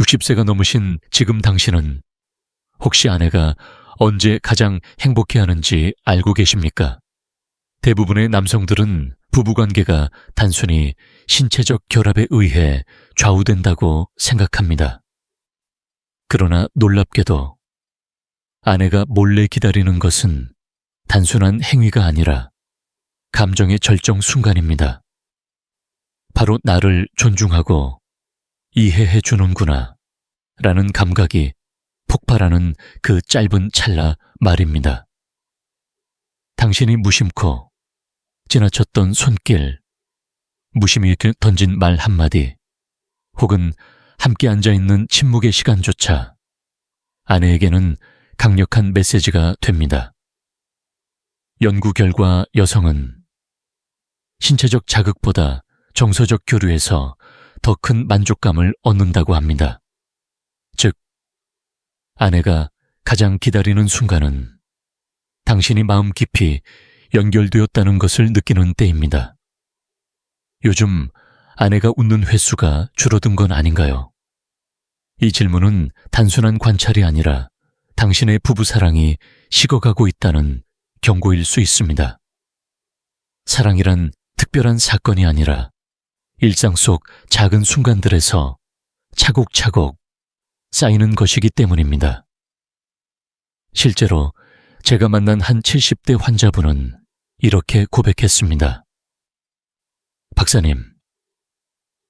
60세가 넘으신 지금 당신은 혹시 아내가 언제 가장 행복해하는지 알고 계십니까? 대부분의 남성들은 부부관계가 단순히 신체적 결합에 의해 좌우된다고 생각합니다. 그러나 놀랍게도 아내가 몰래 기다리는 것은 단순한 행위가 아니라 감정의 절정 순간입니다. 바로 나를 존중하고 이해해 주는구나 라는 감각이 폭발하는 그 짧은 찰나 말입니다. 당신이 무심코 지나쳤던 손길, 무심히 던진 말 한마디, 혹은 함께 앉아있는 침묵의 시간조차 아내에게는 강력한 메시지가 됩니다. 연구 결과 여성은 신체적 자극보다 정서적 교류에서 더 큰 만족감을 얻는다고 합니다. 즉, 아내가 가장 기다리는 순간은 당신이 마음 깊이 연결되었다는 것을 느끼는 때입니다. 요즘 아내가 웃는 횟수가 줄어든 건 아닌가요? 이 질문은 단순한 관찰이 아니라 당신의 부부사랑이 식어가고 있다는 경고일 수 있습니다. 사랑이란 특별한 사건이 아니라 일상 속 작은 순간들에서 차곡차곡 쌓이는 것이기 때문입니다. 실제로 제가 만난 한 70대 환자분은 이렇게 고백했습니다. 박사님,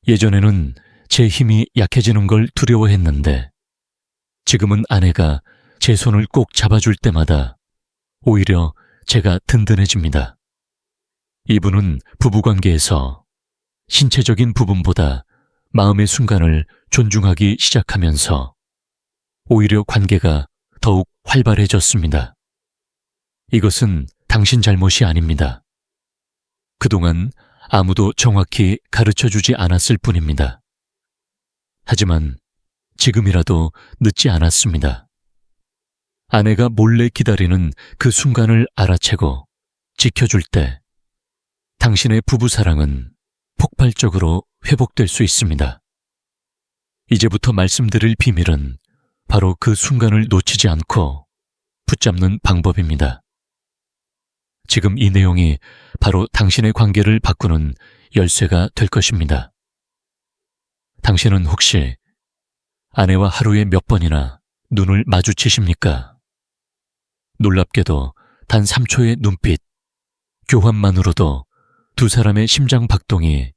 예전에는 제 힘이 약해지는 걸 두려워했는데 지금은 아내가 제 손을 꼭 잡아줄 때마다 오히려 제가 든든해집니다. 이분은 부부관계에서 신체적인 부분보다 마음의 순간을 존중하기 시작하면서 오히려 관계가 더욱 활발해졌습니다. 이것은 당신 잘못이 아닙니다. 그동안 아무도 정확히 가르쳐주지 않았을 뿐입니다. 하지만 지금이라도 늦지 않았습니다. 아내가 몰래 기다리는 그 순간을 알아채고 지켜줄 때 당신의 부부사랑은 폭발적으로 회복될 수 있습니다. 이제부터 말씀드릴 비밀은 바로 그 순간을 놓치지 않고 붙잡는 방법입니다. 지금 이 내용이 바로 당신의 관계를 바꾸는 열쇠가 될 것입니다. 당신은 혹시 아내와 하루에 몇 번이나 눈을 마주치십니까? 놀랍게도 단 3초의 눈빛, 교환만으로도 두 사람의 심장 박동이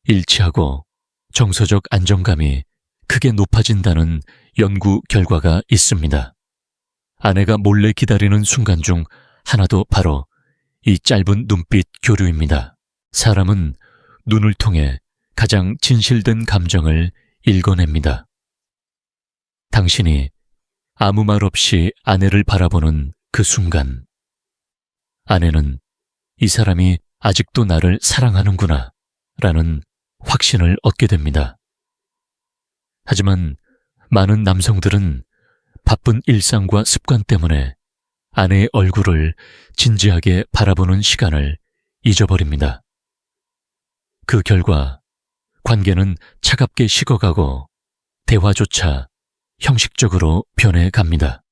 일치하고 정서적 안정감이 크게 높아진다는 연구 결과가 있습니다. 아내가 몰래 기다리는 순간 중 하나도 바로 이 짧은 눈빛 교류입니다. 사람은 눈을 통해 가장 진실된 감정을 읽어냅니다. 당신이 아무 말 없이 아내를 바라보는 그 순간, 아내는 이 사람이 아직도 나를 사랑하는구나 라는 확신을 얻게 됩니다. 하지만 많은 남성들은 바쁜 일상과 습관 때문에 아내의 얼굴을 진지하게 바라보는 시간을 잊어버립니다. 그 결과 관계는 차갑게 식어가고 대화조차 형식적으로 변해갑니다.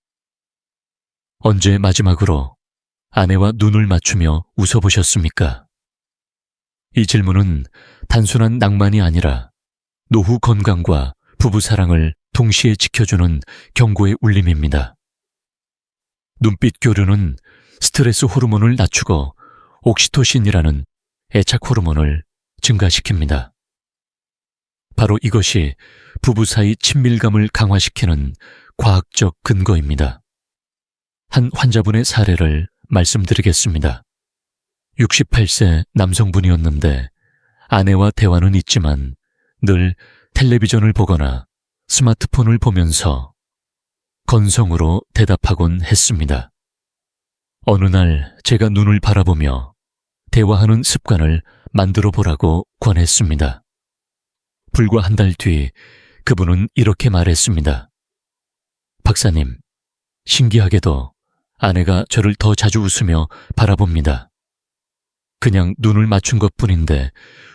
언제 마지막으로 아내와 눈을 맞추며 웃어보셨습니까? 이 질문은 단순한 낭만이 아니라 노후 건강과 부부사랑을 동시에 지켜주는 경고의 울림입니다. 눈빛 교류는 스트레스 호르몬을 낮추고 옥시토신이라는 애착 호르몬을 증가시킵니다. 바로 이것이 부부 사이 친밀감을 강화시키는 과학적 근거입니다. 한 환자분의 사례를 말씀드리겠습니다. 68세 남성분이었는데 아내와 대화는 있지만 늘 텔레비전을 보거나 스마트폰을 보면서 건성으로 대답하곤 했습니다. 어느 날 제가 눈을 바라보며 대화하는 습관을 만들어 보라고 권했습니다. 불과 한 달 뒤 그분은 이렇게 말했습니다. 박사님, 신기하게도 아내가 저를 더 자주 웃으며 바라봅니다. 그냥 눈을 맞춘 것뿐인데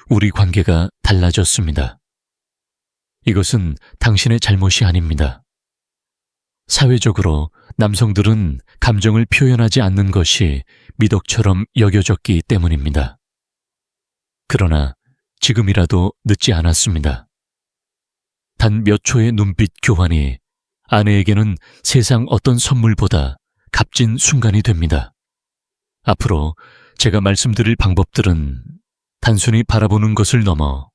우리 관계가 달라졌습니다. 이것은 당신의 잘못이 아닙니다. 사회적으로 남성들은 감정을 표현하지 않는 것이 미덕처럼 여겨졌기 때문입니다. 그러나 지금이라도 늦지 않았습니다. 단 몇 초의 눈빛 교환이 아내에게는 세상 어떤 선물보다 값진 순간이 됩니다. 앞으로 제가 말씀드릴 방법들은 단순히 바라보는 것을 넘어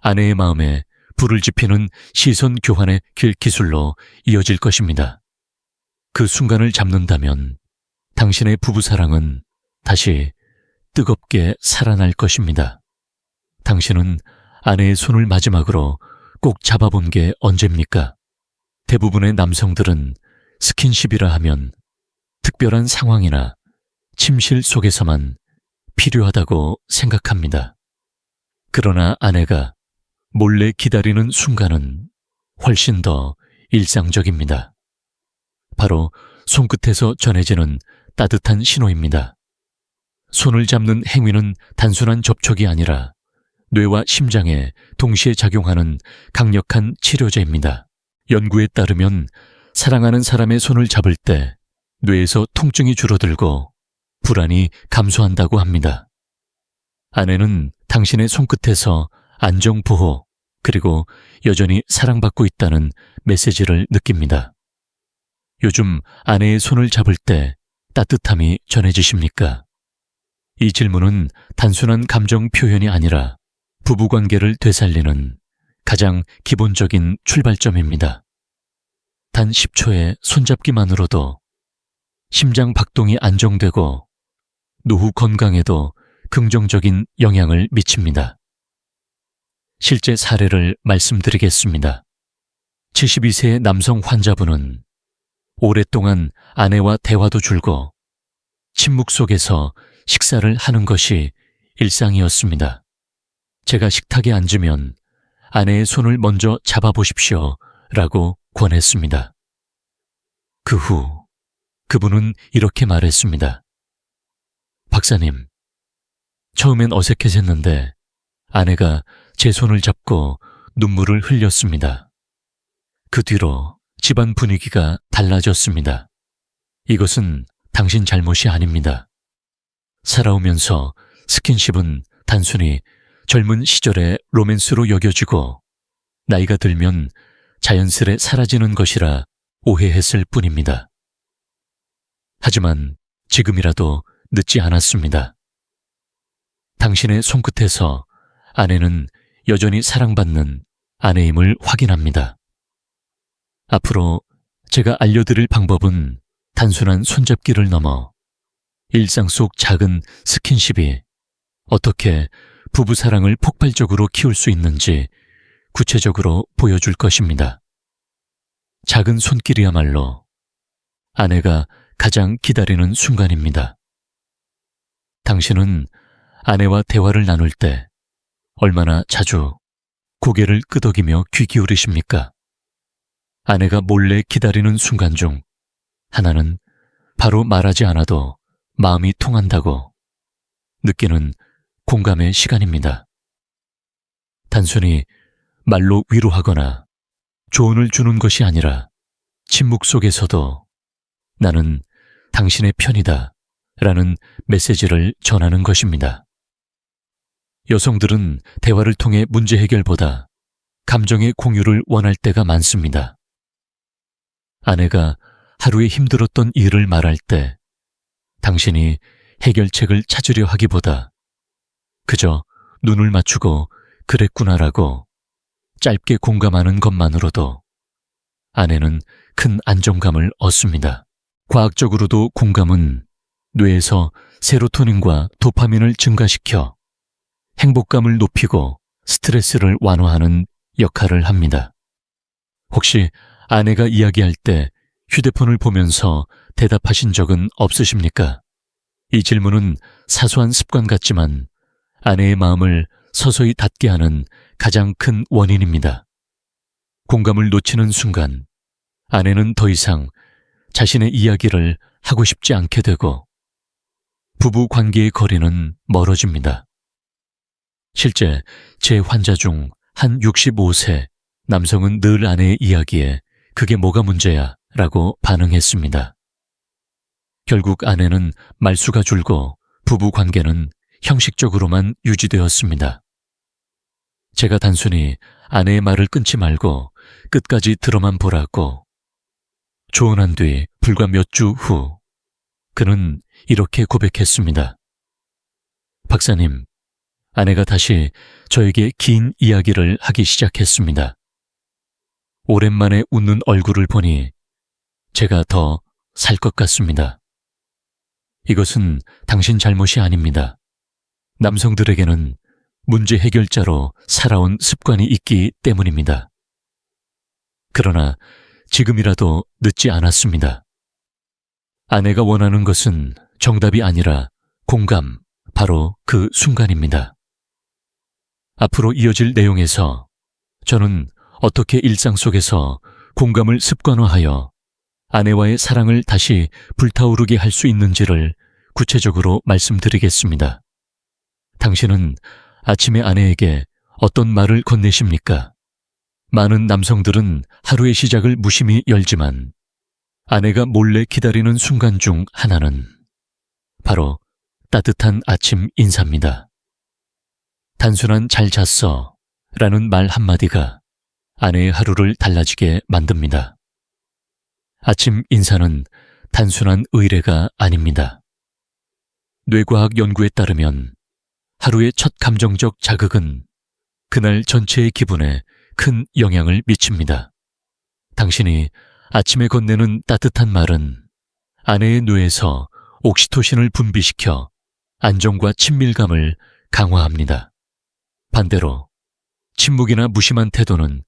아내의 마음에 불을 지피는 시선 교환의 기술로 이어질 것입니다. 그 순간을 잡는다면 당신의 부부사랑은 다시 뜨겁게 살아날 것입니다. 당신은 아내의 손을 마지막으로 꼭 잡아본 게 언제입니까? 대부분의 남성들은 스킨십이라 하면 특별한 상황이나 침실 속에서만 필요하다고 생각합니다. 그러나 아내가 몰래 기다리는 순간은 훨씬 더 일상적입니다. 바로 손끝에서 전해지는 따뜻한 신호입니다. 손을 잡는 행위는 단순한 접촉이 아니라 뇌와 심장에 동시에 작용하는 강력한 치료제입니다. 연구에 따르면 사랑하는 사람의 손을 잡을 때 뇌에서 통증이 줄어들고 불안이 감소한다고 합니다. 아내는 당신의 손끝에서 안정보호 그리고 여전히 사랑받고 있다는 메시지를 느낍니다. 요즘 아내의 손을 잡을 때 따뜻함이 전해지십니까? 이 질문은 단순한 감정 표현이 아니라 부부관계를 되살리는 가장 기본적인 출발점입니다. 단 10초의 손잡기만으로도 심장 박동이 안정되고 노후 건강에도 긍정적인 영향을 미칩니다. 실제 사례를 말씀드리겠습니다. 72세의 남성 환자분은 오랫동안 아내와 대화도 줄고 침묵 속에서 식사를 하는 것이 일상이었습니다. 제가 식탁에 앉으면 아내의 손을 먼저 잡아보십시오 라고 권했습니다. 그 후 그분은 이렇게 말했습니다. 박사님, 처음엔 어색해졌는데 아내가 제 손을 잡고 눈물을 흘렸습니다. 그 뒤로 집안 분위기가 달라졌습니다. 이것은 당신 잘못이 아닙니다. 살아오면서 스킨십은 단순히 젊은 시절의 로맨스로 여겨지고 나이가 들면 자연스레 사라지는 것이라 오해했을 뿐입니다. 하지만 지금이라도 늦지 않았습니다. 당신의 손끝에서 아내는 여전히 사랑받는 아내임을 확인합니다. 앞으로 제가 알려드릴 방법은 단순한 손잡기를 넘어 일상 속 작은 스킨십이 어떻게 부부사랑을 폭발적으로 키울 수 있는지 구체적으로 보여줄 것입니다. 작은 손길이야말로 아내가 가장 기다리는 순간입니다. 당신은 아내와 대화를 나눌 때 얼마나 자주 고개를 끄덕이며 귀 기울이십니까? 아내가 몰래 기다리는 순간 중 하나는 바로 말하지 않아도 마음이 통한다고 느끼는 공감의 시간입니다. 단순히 말로 위로하거나 조언을 주는 것이 아니라 침묵 속에서도 나는 당신의 편이다 라는 메시지를 전하는 것입니다. 여성들은 대화를 통해 문제 해결보다 감정의 공유를 원할 때가 많습니다. 아내가 하루에 힘들었던 일을 말할 때 당신이 해결책을 찾으려 하기보다 그저 눈을 맞추고 그랬구나라고 짧게 공감하는 것만으로도 아내는 큰 안정감을 얻습니다. 과학적으로도 공감은 뇌에서 세로토닌과 도파민을 증가시켜 행복감을 높이고 스트레스를 완화하는 역할을 합니다. 혹시 아내가 이야기할 때 휴대폰을 보면서 대답하신 적은 없으십니까? 이 질문은 사소한 습관 같지만 아내의 마음을 서서히 닫게 하는 가장 큰 원인입니다. 공감을 놓치는 순간 아내는 더 이상 자신의 이야기를 하고 싶지 않게 되고 부부 관계의 거리는 멀어집니다. 실제 제 환자 중 한 65세 남성은 늘 아내의 이야기에 그게 뭐가 문제야 라고 반응했습니다. 결국 아내는 말수가 줄고 부부 관계는 형식적으로만 유지되었습니다. 제가 단순히 아내의 말을 끊지 말고 끝까지 들어만 보라고. 조언한 뒤 불과 몇 주 후 그는 이렇게 고백했습니다. 박사님, 아내가 다시 저에게 긴 이야기를 하기 시작했습니다. 오랜만에 웃는 얼굴을 보니 제가 더 살 것 같습니다. 이것은 당신 잘못이 아닙니다. 남성들에게는 문제 해결자로 살아온 습관이 있기 때문입니다. 그러나 지금이라도 늦지 않았습니다. 아내가 원하는 것은 정답이 아니라 공감, 바로 그 순간입니다. 앞으로 이어질 내용에서 저는 어떻게 일상 속에서 공감을 습관화하여 아내와의 사랑을 다시 불타오르게 할 수 있는지를 구체적으로 말씀드리겠습니다. 당신은 아침에 아내에게 어떤 말을 건네십니까? 많은 남성들은 하루의 시작을 무심히 열지만 아내가 몰래 기다리는 순간 중 하나는 바로 따뜻한 아침 인사입니다. 단순한 잘 잤어 라는 말 한마디가 아내의 하루를 달라지게 만듭니다. 아침 인사는 단순한 의례가 아닙니다. 뇌과학 연구에 따르면 하루의 첫 감정적 자극은 그날 전체의 기분에 큰 영향을 미칩니다. 당신이 아침에 건네는 따뜻한 말은 아내의 뇌에서 옥시토신을 분비시켜 안정과 친밀감을 강화합니다. 반대로 침묵이나 무심한 태도는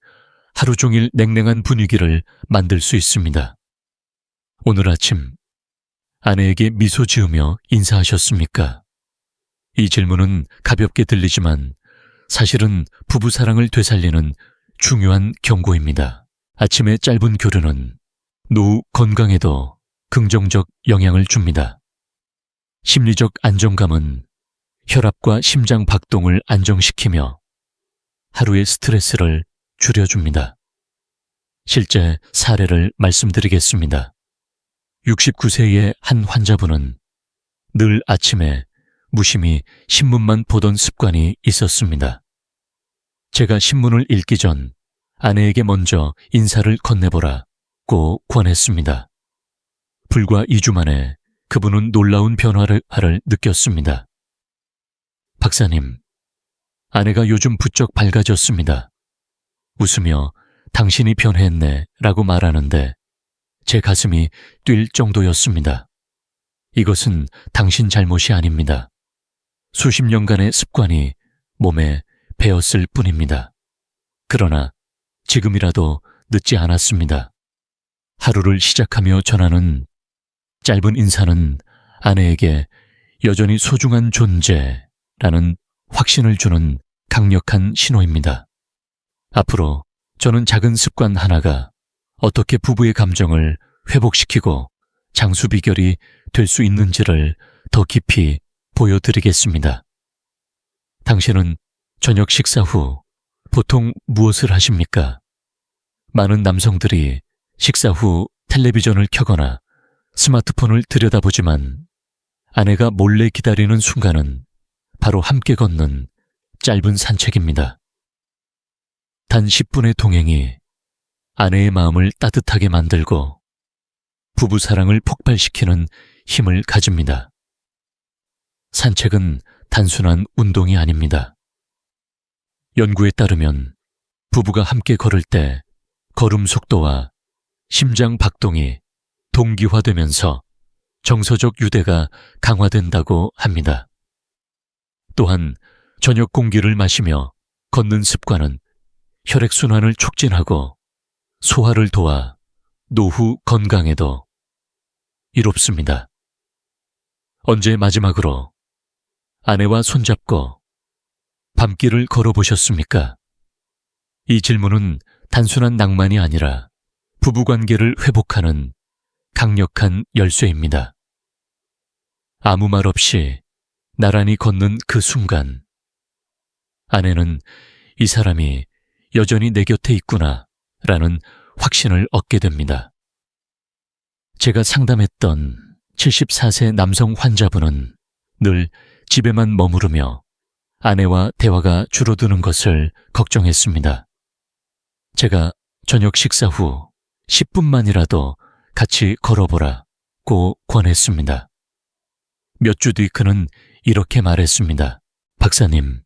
하루 종일 냉랭한 분위기를 만들 수 있습니다. 오늘 아침 아내에게 미소 지으며 인사하셨습니까? 이 질문은 가볍게 들리지만 사실은 부부 사랑을 되살리는 중요한 경고입니다. 아침의 짧은 교류는 노후 건강에도 긍정적 영향을 줍니다. 심리적 안정감은 혈압과 심장 박동을 안정시키며 하루의 스트레스를 줄여줍니다. 실제 사례를 말씀드리겠습니다. 69세의 한 환자분은 늘 아침에 무심히 신문만 보던 습관이 있었습니다. 제가 신문을 읽기 전 아내에게 먼저 인사를 건네보라고 권했습니다. 불과 2주 만에 그분은 놀라운 변화를 느꼈습니다. 박사님, 아내가 요즘 부쩍 밝아졌습니다. 웃으며 당신이 변했네 라고 말하는데 제 가슴이 뛸 정도였습니다. 이것은 당신 잘못이 아닙니다. 수십 년간의 습관이 몸에 배었을 뿐입니다. 그러나 지금이라도 늦지 않았습니다. 하루를 시작하며 전하는 짧은 인사는 아내에게 여전히 소중한 존재라는 확신을 주는 강력한 신호입니다. 앞으로 저는 작은 습관 하나가 어떻게 부부의 감정을 회복시키고 장수 비결이 될 수 있는지를 더 깊이 보여드리겠습니다. 당신은 저녁 식사 후 보통 무엇을 하십니까? 많은 남성들이 식사 후 텔레비전을 켜거나 스마트폰을 들여다보지만 아내가 몰래 기다리는 순간은 바로 함께 걷는 짧은 산책입니다. 단 10분의 동행이 아내의 마음을 따뜻하게 만들고 부부 사랑을 폭발시키는 힘을 가집니다. 산책은 단순한 운동이 아닙니다. 연구에 따르면 부부가 함께 걸을 때 걸음 속도와 심장 박동이 동기화되면서 정서적 유대가 강화된다고 합니다. 또한 저녁 공기를 마시며 걷는 습관은 혈액순환을 촉진하고 소화를 도와 노후 건강에도 이롭습니다. 언제 마지막으로 아내와 손잡고 밤길을 걸어보셨습니까? 이 질문은 단순한 낭만이 아니라 부부관계를 회복하는 강력한 열쇠입니다. 아무 말 없이 나란히 걷는 그 순간, 아내는 이 사람이 여전히 내 곁에 있구나 라는 확신을 얻게 됩니다. 제가 상담했던 74세 남성 환자분은 늘 집에만 머무르며 아내와 대화가 줄어드는 것을 걱정했습니다. 제가 저녁 식사 후 10분만이라도 같이 걸어보라고 권했습니다. 몇 주 뒤 그는 이렇게 말했습니다. 박사님,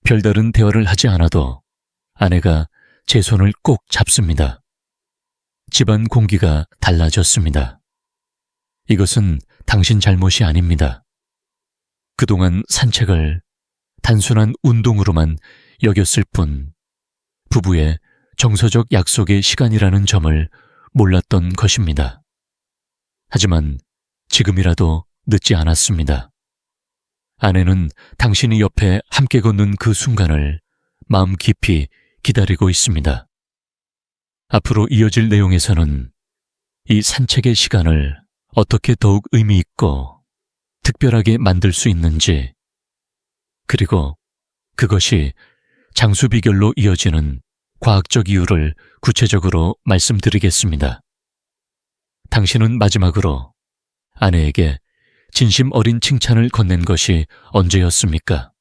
별다른 대화를 하지 않아도 아내가 제 손을 꼭 잡습니다. 집안 공기가 달라졌습니다. 이것은 당신 잘못이 아닙니다. 그동안 산책을 단순한 운동으로만 여겼을 뿐 부부의 정서적 약속의 시간이라는 점을 몰랐던 것입니다. 하지만 지금이라도 늦지 않았습니다. 아내는 당신이 옆에 함께 걷는 그 순간을 마음 깊이 기다리고 있습니다. 앞으로 이어질 내용에서는 이 산책의 시간을 어떻게 더욱 의미 있고 특별하게 만들 수 있는지, 그리고 그것이 장수 비결로 이어지는 과학적 이유를 구체적으로 말씀드리겠습니다. 당신은 마지막으로 아내에게 진심 어린 칭찬을 건넨 것이 언제였습니까?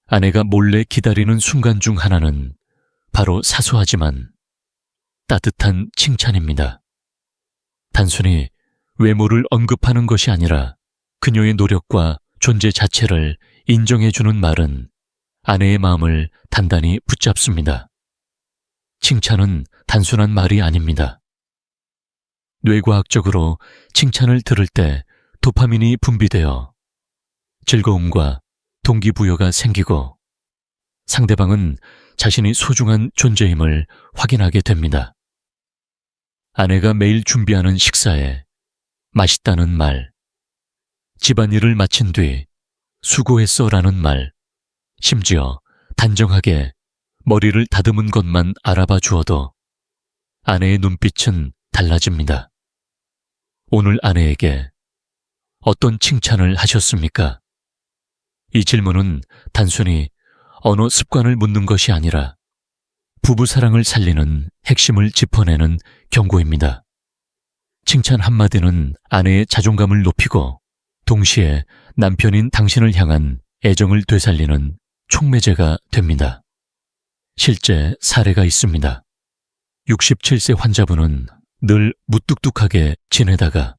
아내가 몰래 기다리는 순간 중 하나는 바로 사소하지만 따뜻한 칭찬입니다. 단순히 외모를 언급하는 것이 아니라 그녀의 노력과 존재 자체를 인정해주는 말은 아내의 마음을 단단히 붙잡습니다. 칭찬은 단순한 말이 아닙니다. 뇌과학적으로 칭찬을 들을 때 도파민이 분비되어 즐거움과 동기부여가 생기고 상대방은 자신이 소중한 존재임을 확인하게 됩니다. 아내가 매일 준비하는 식사에 맛있다는 말, 집안일을 마친 뒤 수고했어 라는 말, 심지어 단정하게 머리를 다듬은 것만 알아봐 주어도 아내의 눈빛은 달라집니다. 오늘 아내에게 어떤 칭찬을 하셨습니까? 이 질문은 단순히 언어 습관을 묻는 것이 아니라 부부 사랑을 살리는 핵심을 짚어내는 경고입니다. 칭찬 한마디는 아내의 자존감을 높이고 동시에 남편인 당신을 향한 애정을 되살리는 촉매제가 됩니다. 실제 사례가 있습니다. 67세 환자분은 늘 무뚝뚝하게 지내다가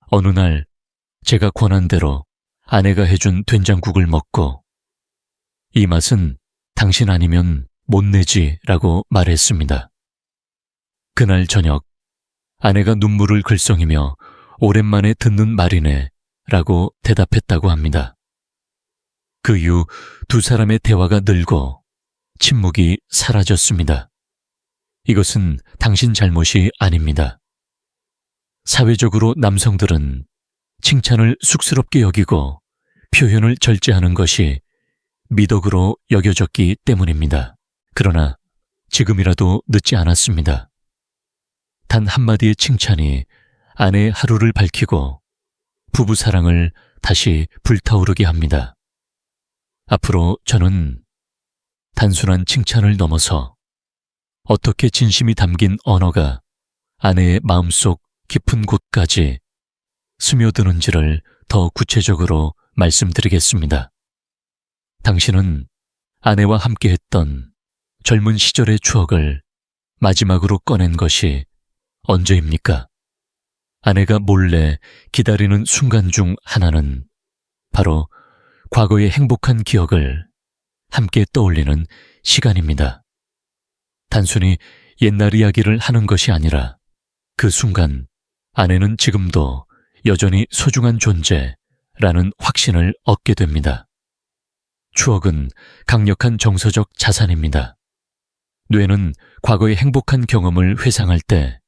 어느 날 제가 권한 대로 아내가 해준 된장국을 먹고 이 맛은 당신 아니면 못 내지라고 말했습니다. 그날 저녁 아내가 눈물을 글썽이며 오랜만에 듣는 말이네 라고 대답했다고 합니다. 그 이후 두 사람의 대화가 늘고 침묵이 사라졌습니다. 이것은 당신 잘못이 아닙니다. 사회적으로 남성들은 칭찬을 쑥스럽게 여기고 표현을 절제하는 것이 미덕으로 여겨졌기 때문입니다. 그러나 지금이라도 늦지 않았습니다. 단 한마디의 칭찬이 아내의 하루를 밝히고 부부 사랑을 다시 불타오르게 합니다. 앞으로 저는 단순한 칭찬을 넘어서 어떻게 진심이 담긴 언어가 아내의 마음속 깊은 곳까지 스며드는지를 더 구체적으로 말씀드리겠습니다. 당신은 아내와 함께했던 젊은 시절의 추억을 마지막으로 꺼낸 것이 언제입니까? 아내가 몰래 기다리는 순간 중 하나는 바로 과거의 행복한 기억을 함께 떠올리는 시간입니다. 단순히 옛날 이야기를 하는 것이 아니라 그 순간 아내는 지금도 여전히 소중한 존재라는 확신을 얻게 됩니다. 추억은 강력한 정서적 자산입니다. 뇌는 과거의 행복한 경험을 회상할 때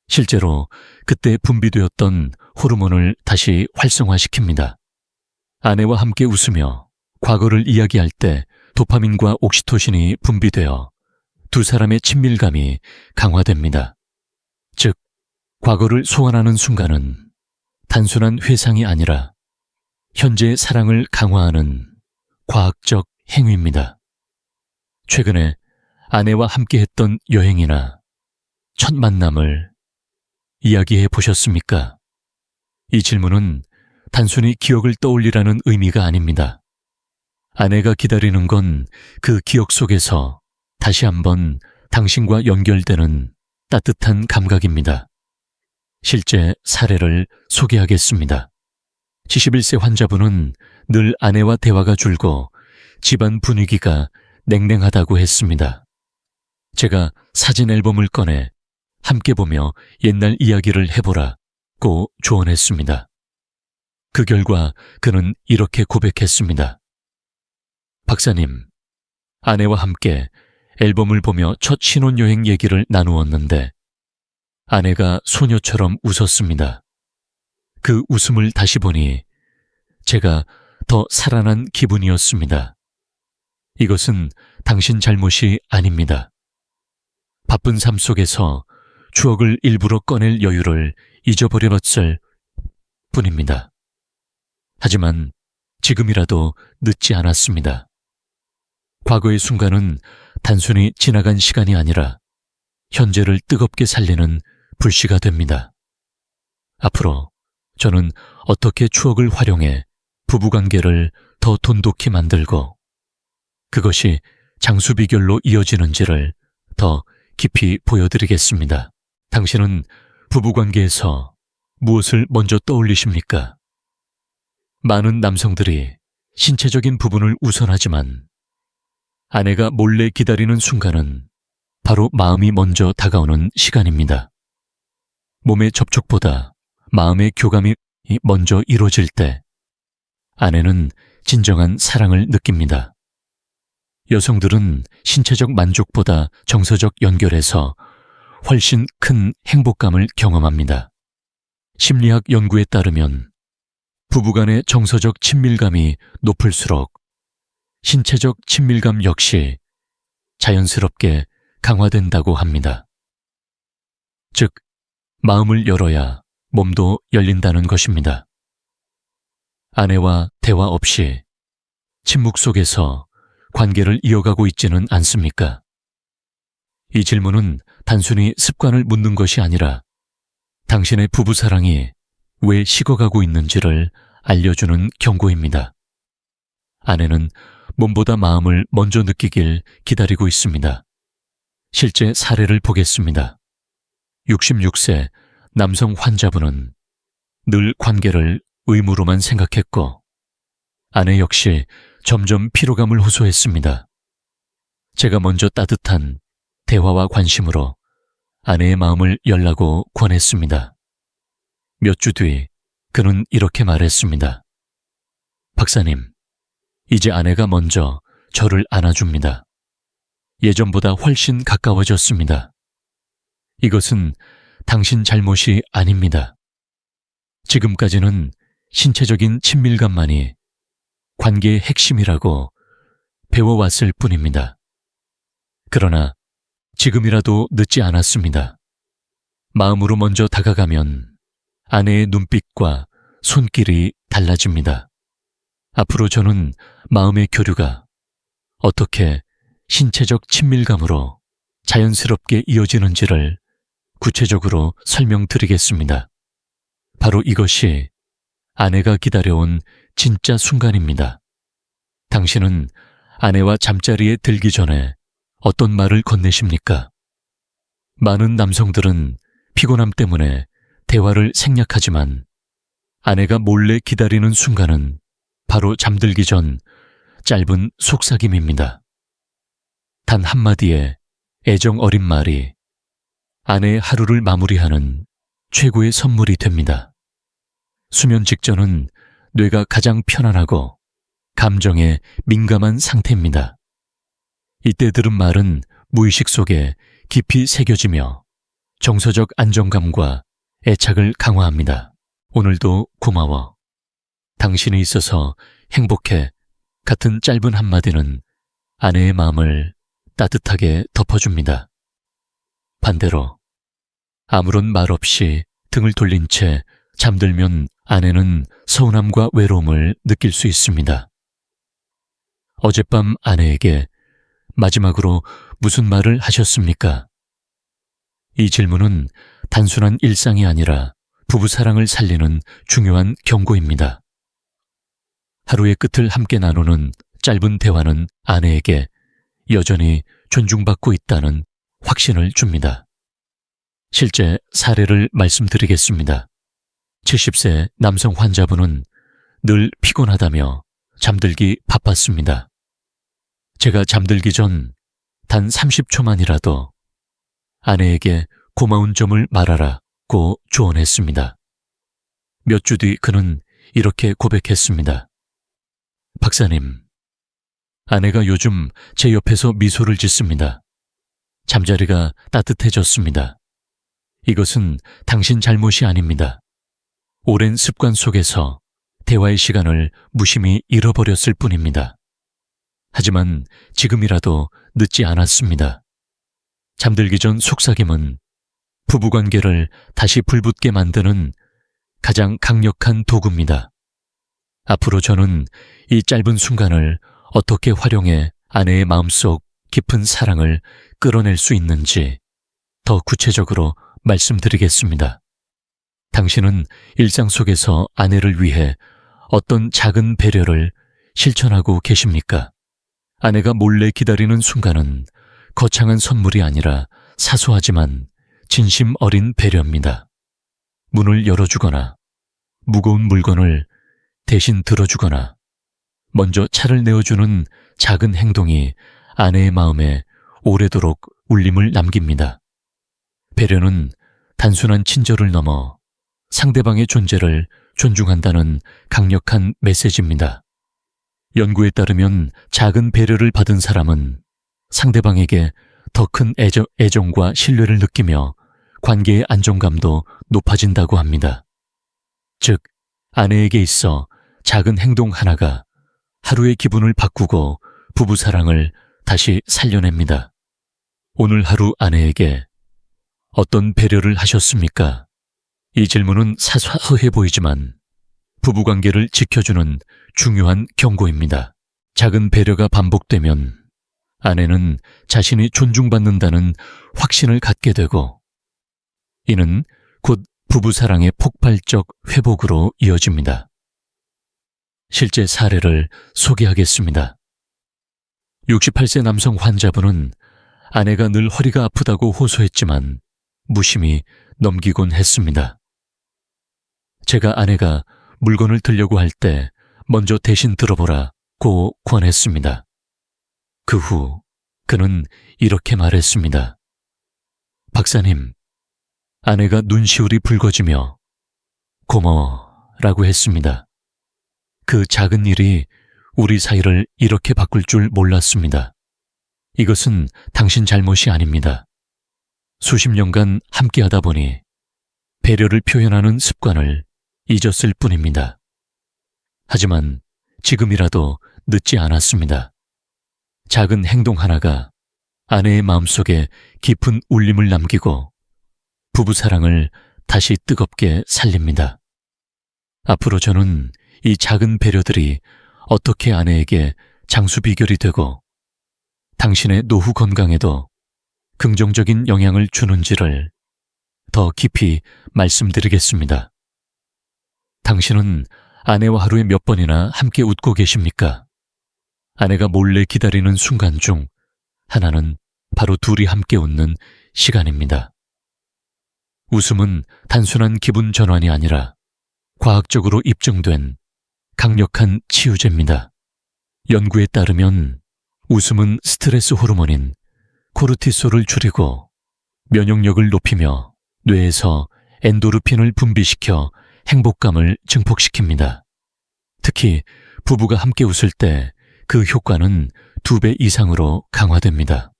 실제로 그때 분비되었던 호르몬을 다시 활성화시킵니다. 아내와 함께 웃으며 과거를 이야기할 때 도파민과 옥시토신이 분비되어 두 사람의 친밀감이 강화됩니다. 즉, 과거를 소환하는 순간은 단순한 회상이 아니라 현재의 사랑을 강화하는 과학적 행위입니다. 최근에 아내와 함께했던 여행이나 첫 만남을 이야기해 보셨습니까? 이 질문은 단순히 기억을 떠올리라는 의미가 아닙니다. 아내가 기다리는 건 그 기억 속에서 다시 한번 당신과 연결되는 따뜻한 감각입니다. 실제 사례를 소개하겠습니다. 71세 환자분은 늘 아내와 대화가 줄고 집안 분위기가 냉랭하다고 했습니다. 제가 사진 앨범을 꺼내 함께 보며 옛날 이야기를 해보라고 조언했습니다. 그 결과 그는 이렇게 고백했습니다. 박사님, 아내와 함께 앨범을 보며 첫 신혼여행 얘기를 나누었는데 아내가 소녀처럼 웃었습니다. 그 웃음을 다시 보니 제가 더 살아난 기분이었습니다. 이것은 당신 잘못이 아닙니다. 바쁜 삶 속에서 추억을 일부러 꺼낼 여유를 잊어버렸을 뿐입니다. 하지만 지금이라도 늦지 않았습니다. 과거의 순간은 단순히 지나간 시간이 아니라 현재를 뜨겁게 살리는 불씨가 됩니다. 앞으로 저는 어떻게 추억을 활용해 부부관계를 더 돈독히 만들고 그것이 장수비결로 이어지는지를 더 깊이 보여드리겠습니다. 당신은 부부관계에서 무엇을 먼저 떠올리십니까? 많은 남성들이 신체적인 부분을 우선하지만 아내가 몰래 기다리는 순간은 바로 마음이 먼저 다가오는 시간입니다. 몸의 접촉보다 마음의 교감이 먼저 이루어질 때 아내는 진정한 사랑을 느낍니다. 여성들은 신체적 만족보다 정서적 연결에서 훨씬 큰 행복감을 경험합니다. 심리학 연구에 따르면 부부간의 정서적 친밀감이 높을수록 신체적 친밀감 역시 자연스럽게 강화된다고 합니다. 즉, 마음을 열어야 몸도 열린다는 것입니다. 아내와 대화 없이 침묵 속에서 관계를 이어가고 있지는 않습니까? 이 질문은 단순히 습관을 묻는 것이 아니라 당신의 부부사랑이 왜 식어가고 있는지를 알려주는 경고입니다. 아내는 몸보다 마음을 먼저 느끼길 기다리고 있습니다. 실제 사례를 보겠습니다. 66세 남성 환자분은 늘 관계를 의무로만 생각했고 아내 역시 점점 피로감을 호소했습니다. 제가 먼저 따뜻한 대화와 관심으로 아내의 마음을 열라고 권했습니다. 몇 주 뒤 그는 이렇게 말했습니다. 박사님, 이제 아내가 먼저 저를 안아줍니다. 예전보다 훨씬 가까워졌습니다. 이것은 당신 잘못이 아닙니다. 지금까지는 신체적인 친밀감만이 관계의 핵심이라고 배워왔을 뿐입니다. 그러나 지금이라도 늦지 않았습니다. 마음으로 먼저 다가가면 아내의 눈빛과 손길이 달라집니다. 앞으로 저는 마음의 교류가 어떻게 신체적 친밀감으로 자연스럽게 이어지는지를 구체적으로 설명드리겠습니다. 바로 이것이 아내가 기다려온 진짜 순간입니다. 당신은 아내와 잠자리에 들기 전에 어떤 말을 건네십니까? 많은 남성들은 피곤함 때문에 대화를 생략하지만 아내가 몰래 기다리는 순간은 바로 잠들기 전 짧은 속삭임입니다. 단 한마디의 애정 어린 말이 아내의 하루를 마무리하는 최고의 선물이 됩니다. 수면 직전은 뇌가 가장 편안하고 감정에 민감한 상태입니다. 이때 들은 말은 무의식 속에 깊이 새겨지며 정서적 안정감과 애착을 강화합니다. 오늘도 고마워. 당신이 있어서 행복해. 같은 짧은 한마디는 아내의 마음을 따뜻하게 덮어줍니다. 반대로 아무런 말 없이 등을 돌린 채 잠들면 아내는 서운함과 외로움을 느낄 수 있습니다. 어젯밤 아내에게 마지막으로 무슨 말을 하셨습니까? 이 질문은 단순한 일상이 아니라 부부 사랑을 살리는 중요한 경고입니다. 하루의 끝을 함께 나누는 짧은 대화는 아내에게 여전히 존중받고 있다는 확신을 줍니다. 실제 사례를 말씀드리겠습니다. 70세 남성 환자분은 늘 피곤하다며 잠들기 바빴습니다. 제가 잠들기 전 단 30초만이라도 아내에게 고마운 점을 말하라고 조언했습니다. 몇 주 뒤 그는 이렇게 고백했습니다. 박사님, 아내가 요즘 제 옆에서 미소를 짓습니다. 잠자리가 따뜻해졌습니다. 이것은 당신 잘못이 아닙니다. 오랜 습관 속에서 대화의 시간을 무심히 잃어버렸을 뿐입니다. 하지만 지금이라도 늦지 않았습니다. 잠들기 전 속삭임은 부부관계를 다시 불붙게 만드는 가장 강력한 도구입니다. 앞으로 저는 이 짧은 순간을 어떻게 활용해 아내의 마음속 깊은 사랑을 끌어낼 수 있는지 더 구체적으로 말씀드리겠습니다. 당신은 일상 속에서 아내를 위해 어떤 작은 배려를 실천하고 계십니까? 아내가 몰래 기다리는 순간은 거창한 선물이 아니라 사소하지만 진심 어린 배려입니다. 문을 열어주거나 무거운 물건을 대신 들어주거나 먼저 차를 내어주는 작은 행동이 아내의 마음에 오래도록 울림을 남깁니다. 배려는 단순한 친절을 넘어 상대방의 존재를 존중한다는 강력한 메시지입니다. 연구에 따르면 작은 배려를 받은 사람은 상대방에게 더 큰 애정과 신뢰를 느끼며 관계의 안정감도 높아진다고 합니다. 즉, 아내에게 있어 작은 행동 하나가 하루의 기분을 바꾸고 부부 사랑을 다시 살려냅니다. 오늘 하루 아내에게 어떤 배려를 하셨습니까? 이 질문은 사소해 보이지만 부부관계를 지켜주는 중요한 경고입니다. 작은 배려가 반복되면 아내는 자신이 존중받는다는 확신을 갖게 되고 이는 곧 부부사랑의 폭발적 회복으로 이어집니다. 실제 사례를 소개하겠습니다. 68세 남성 환자분은 아내가 늘 허리가 아프다고 호소했지만 무심히 넘기곤 했습니다. 제가 아내가 물건을 들려고 할 때 먼저 대신 들어보라고 권했습니다. 그 후 그는 이렇게 말했습니다. 박사님, 아내가 눈시울이 붉어지며 고마워라고 했습니다. 그 작은 일이 우리 사이를 이렇게 바꿀 줄 몰랐습니다. 이것은 당신 잘못이 아닙니다. 수십 년간 함께하다 보니 배려를 표현하는 습관을 잊었을 뿐입니다. 하지만 지금이라도 늦지 않았습니다. 작은 행동 하나가 아내의 마음속에 깊은 울림을 남기고 부부 사랑을 다시 뜨겁게 살립니다. 앞으로 저는 이 작은 배려들이 어떻게 아내에게 장수 비결이 되고 당신의 노후 건강에도 긍정적인 영향을 주는지를 더 깊이 말씀드리겠습니다. 당신은 아내와 하루에 몇 번이나 함께 웃고 계십니까? 아내가 몰래 기다리는 순간 중 하나는 바로 둘이 함께 웃는 시간입니다. 웃음은 단순한 기분 전환이 아니라 과학적으로 입증된 강력한 치유제입니다. 연구에 따르면 웃음은 스트레스 호르몬인 코르티솔을 줄이고 면역력을 높이며 뇌에서 엔도르핀을 분비시켜 행복감을 증폭시킵니다. 특히 부부가 함께 웃을 때 그 효과는 2배 이상으로 강화됩니다.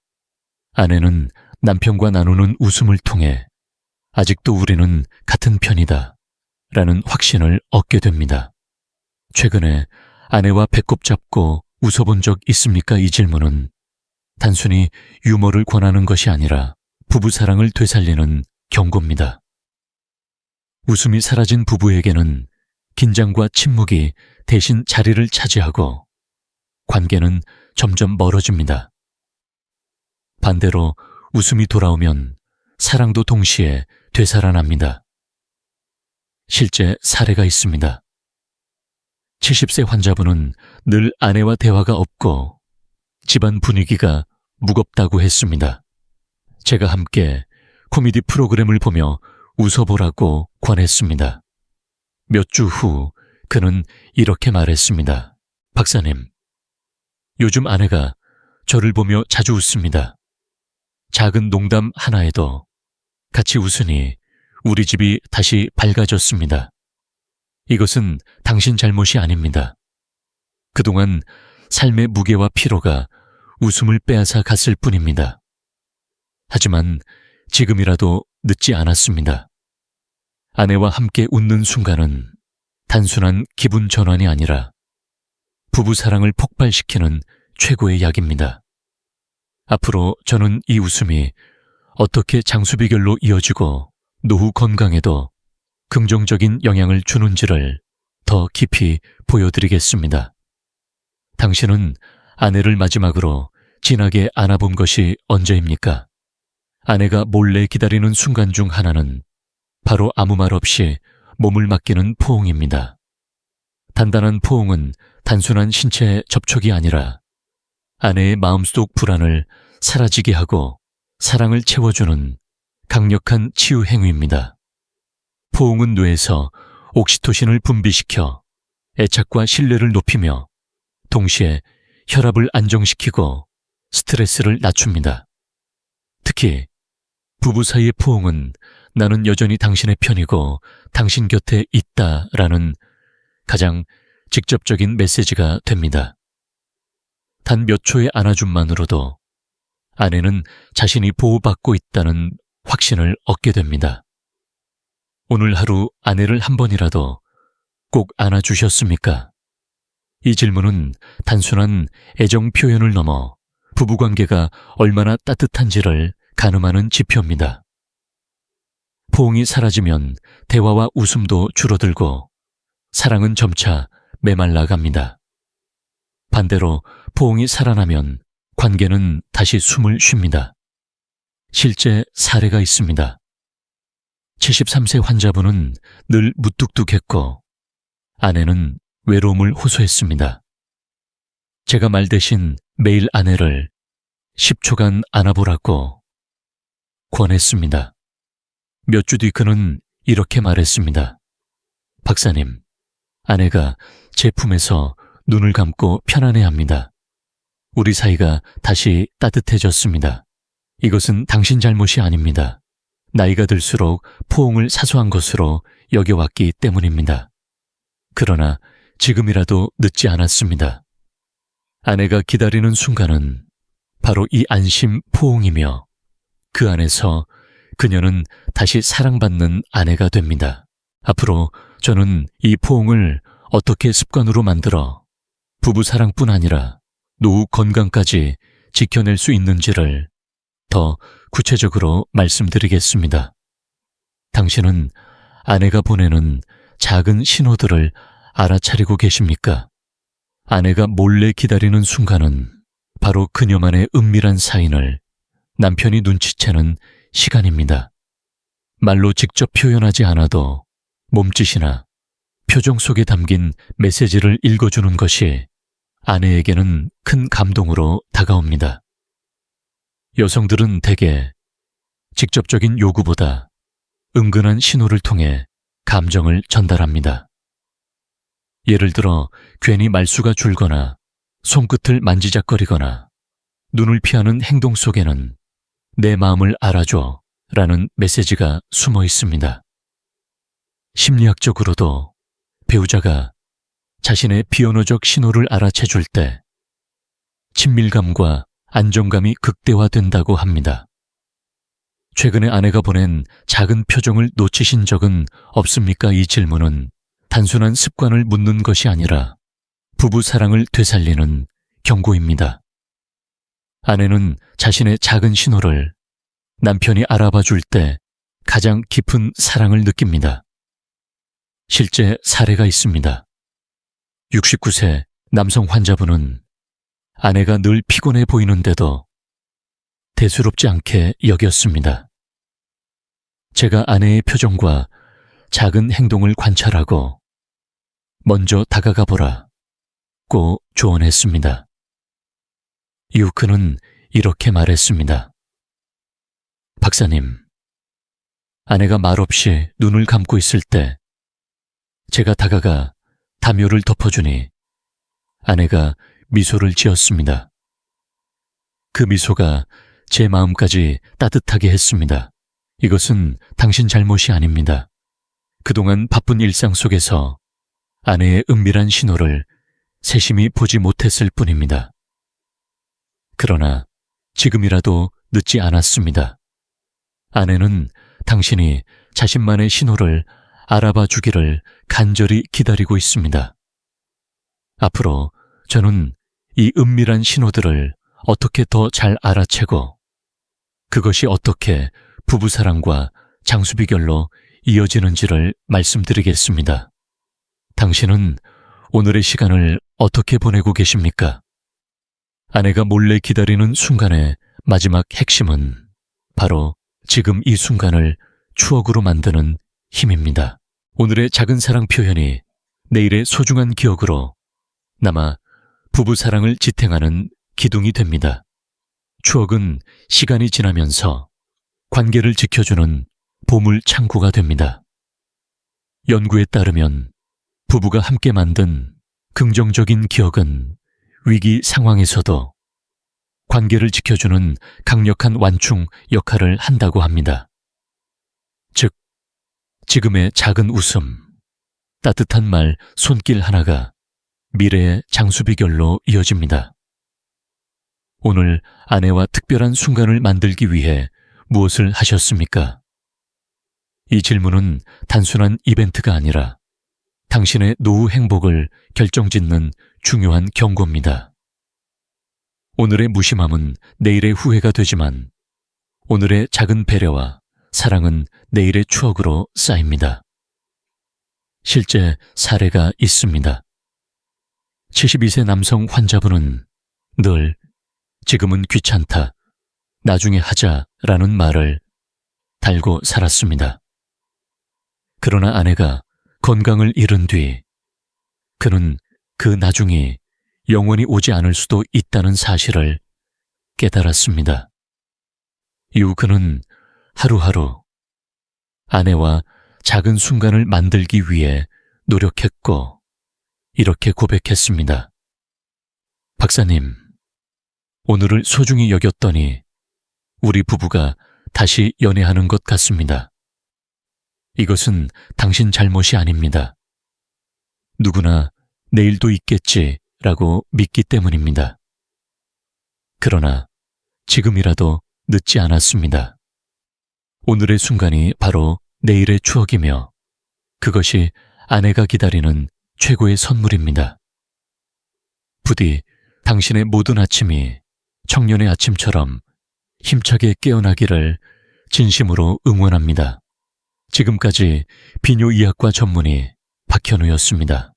아내는 남편과 나누는 웃음을 통해 아직도 우리는 같은 편이다 라는 확신을 얻게 됩니다. 최근에 아내와 배꼽 잡고 웃어본 적 있습니까? 이 질문은 단순히 유머를 권하는 것이 아니라 부부사랑을 되살리는 경고입니다. 웃음이 사라진 부부에게는 긴장과 침묵이 대신 자리를 차지하고 관계는 점점 멀어집니다. 반대로 웃음이 돌아오면 사랑도 동시에 되살아납니다. 실제 사례가 있습니다. 70세 환자분은 늘 아내와 대화가 없고 집안 분위기가 무겁다고 했습니다. 제가 함께 코미디 프로그램을 보며 웃어보라고 권했습니다. 몇 주 후 그는 이렇게 말했습니다. 박사님, 요즘 아내가 저를 보며 자주 웃습니다. 작은 농담 하나에도 같이 웃으니 우리 집이 다시 밝아졌습니다. 이것은 당신 잘못이 아닙니다. 그동안 삶의 무게와 피로가 웃음을 빼앗아 갔을 뿐입니다. 하지만 지금이라도 늦지 않았습니다. 아내와 함께 웃는 순간은 단순한 기분 전환이 아니라 부부 사랑을 폭발시키는 최고의 약입니다. 앞으로 저는 이 웃음이 어떻게 장수비결로 이어지고 노후 건강에도 긍정적인 영향을 주는지를 더 깊이 보여드리겠습니다. 당신은 아내를 마지막으로 진하게 안아본 것이 언제입니까? 아내가 몰래 기다리는 순간 중 하나는 바로 아무 말 없이 몸을 맡기는 포옹입니다. 단단한 포옹은 단순한 신체 접촉이 아니라 아내의 마음속 불안을 사라지게 하고 사랑을 채워주는 강력한 치유 행위입니다. 포옹은 뇌에서 옥시토신을 분비시켜 애착과 신뢰를 높이며 동시에 혈압을 안정시키고 스트레스를 낮춥니다. 특히 부부 사이의 포옹은 나는 여전히 당신의 편이고 당신 곁에 있다라는 가장 직접적인 메시지가 됩니다. 단 몇 초의 안아줌만으로도 아내는 자신이 보호받고 있다는 확신을 얻게 됩니다. 오늘 하루 아내를 한 번이라도 꼭 안아주셨습니까? 이 질문은 단순한 애정 표현을 넘어 부부관계가 얼마나 따뜻한지를 가늠하는 지표입니다. 포옹이 사라지면 대화와 웃음도 줄어들고 사랑은 점차 메말라갑니다. 반대로 포옹이 살아나면 관계는 다시 숨을 쉽니다. 실제 사례가 있습니다. 73세 환자분은 늘 무뚝뚝했고 아내는 외로움을 호소했습니다. 제가 말 대신 매일 아내를 10초간 안아보라고 권했습니다. 몇 주 뒤 그는 이렇게 말했습니다. 박사님, 아내가 제 품에서 눈을 감고 편안해합니다. 우리 사이가 다시 따뜻해졌습니다. 이것은 당신 잘못이 아닙니다. 나이가 들수록 포옹을 사소한 것으로 여겨왔기 때문입니다. 그러나 지금이라도 늦지 않았습니다. 아내가 기다리는 순간은 바로 이 안심 포옹이며 그 안에서 그녀는 다시 사랑받는 아내가 됩니다. 앞으로 저는 이 포옹을 어떻게 습관으로 만들어 부부 사랑뿐 아니라 노후 건강까지 지켜낼 수 있는지를 더 구체적으로 말씀드리겠습니다. 당신은 아내가 보내는 작은 신호들을 알아차리고 계십니까? 아내가 몰래 기다리는 순간은 바로 그녀만의 은밀한 사인을 남편이 눈치채는 시간입니다. 말로 직접 표현하지 않아도 몸짓이나 표정 속에 담긴 메시지를 읽어주는 것이 아내에게는 큰 감동으로 다가옵니다. 여성들은 대개 직접적인 요구보다 은근한 신호를 통해 감정을 전달합니다. 예를 들어 괜히 말수가 줄거나 손끝을 만지작거리거나 눈을 피하는 행동 속에는 내 마음을 알아줘 라는 메시지가 숨어 있습니다. 심리학적으로도 배우자가 자신의 비언어적 신호를 알아채줄 때 친밀감과 안정감이 극대화된다고 합니다. 최근에 아내가 보낸 작은 표정을 놓치신 적은 없습니까? 이 질문은 단순한 습관을 묻는 것이 아니라 부부 사랑을 되살리는 경고입니다. 아내는 자신의 작은 신호를 남편이 알아봐 줄 때 가장 깊은 사랑을 느낍니다. 실제 사례가 있습니다. 69세 남성 환자분은 아내가 늘 피곤해 보이는데도 대수롭지 않게 여겼습니다. 제가 아내의 표정과 작은 행동을 관찰하고 먼저 다가가 보라고 조언했습니다. 이후 그는 이렇게 말했습니다. 박사님, 아내가 말없이 눈을 감고 있을 때 제가 다가가 담요를 덮어주니 아내가 미소를 지었습니다. 그 미소가 제 마음까지 따뜻하게 했습니다. 이것은 당신 잘못이 아닙니다. 그동안 바쁜 일상 속에서 아내의 은밀한 신호를 세심히 보지 못했을 뿐입니다. 그러나 지금이라도 늦지 않았습니다. 아내는 당신이 자신만의 신호를 알아봐 주기를 간절히 기다리고 있습니다. 앞으로 저는 이 은밀한 신호들을 어떻게 더 잘 알아채고 그것이 어떻게 부부사랑과 장수비결로 이어지는지를 말씀드리겠습니다. 당신은 오늘의 시간을 어떻게 보내고 계십니까? 아내가 몰래 기다리는 순간의 마지막 핵심은 바로 지금 이 순간을 추억으로 만드는 힘입니다. 오늘의 작은 사랑 표현이 내일의 소중한 기억으로 남아 부부사랑을 지탱하는 기둥이 됩니다. 추억은 시간이 지나면서 관계를 지켜주는 보물 창고가 됩니다. 연구에 따르면 부부가 함께 만든 긍정적인 기억은 위기 상황에서도 관계를 지켜주는 강력한 완충 역할을 한다고 합니다. 즉, 지금의 작은 웃음, 따뜻한 말, 손길 하나가 미래의 장수비결로 이어집니다. 오늘 아내와 특별한 순간을 만들기 위해 무엇을 하셨습니까? 이 질문은 단순한 이벤트가 아니라 당신의 노후 행복을 결정짓는 중요한 경고입니다. 오늘의 무심함은 내일의 후회가 되지만 오늘의 작은 배려와 사랑은 내일의 추억으로 쌓입니다. 실제 사례가 있습니다. 72세 남성 환자분은 늘 지금은 귀찮다, 나중에 하자라는 말을 달고 살았습니다. 그러나 아내가 건강을 잃은 뒤 그는 그 나중이 영원히 오지 않을 수도 있다는 사실을 깨달았습니다. 이후 그는 하루하루 아내와 작은 순간을 만들기 위해 노력했고 이렇게 고백했습니다. 박사님, 오늘을 소중히 여겼더니 우리 부부가 다시 연애하는 것 같습니다. 이것은 당신 잘못이 아닙니다. 누구나 내일도 있겠지라고 믿기 때문입니다. 그러나 지금이라도 늦지 않았습니다. 오늘의 순간이 바로 내일의 추억이며 그것이 아내가 기다리는 최고의 선물입니다. 부디 당신의 모든 아침이 청년의 아침처럼 힘차게 깨어나기를 진심으로 응원합니다. 지금까지 비뇨의학과 전문의 박현우였습니다.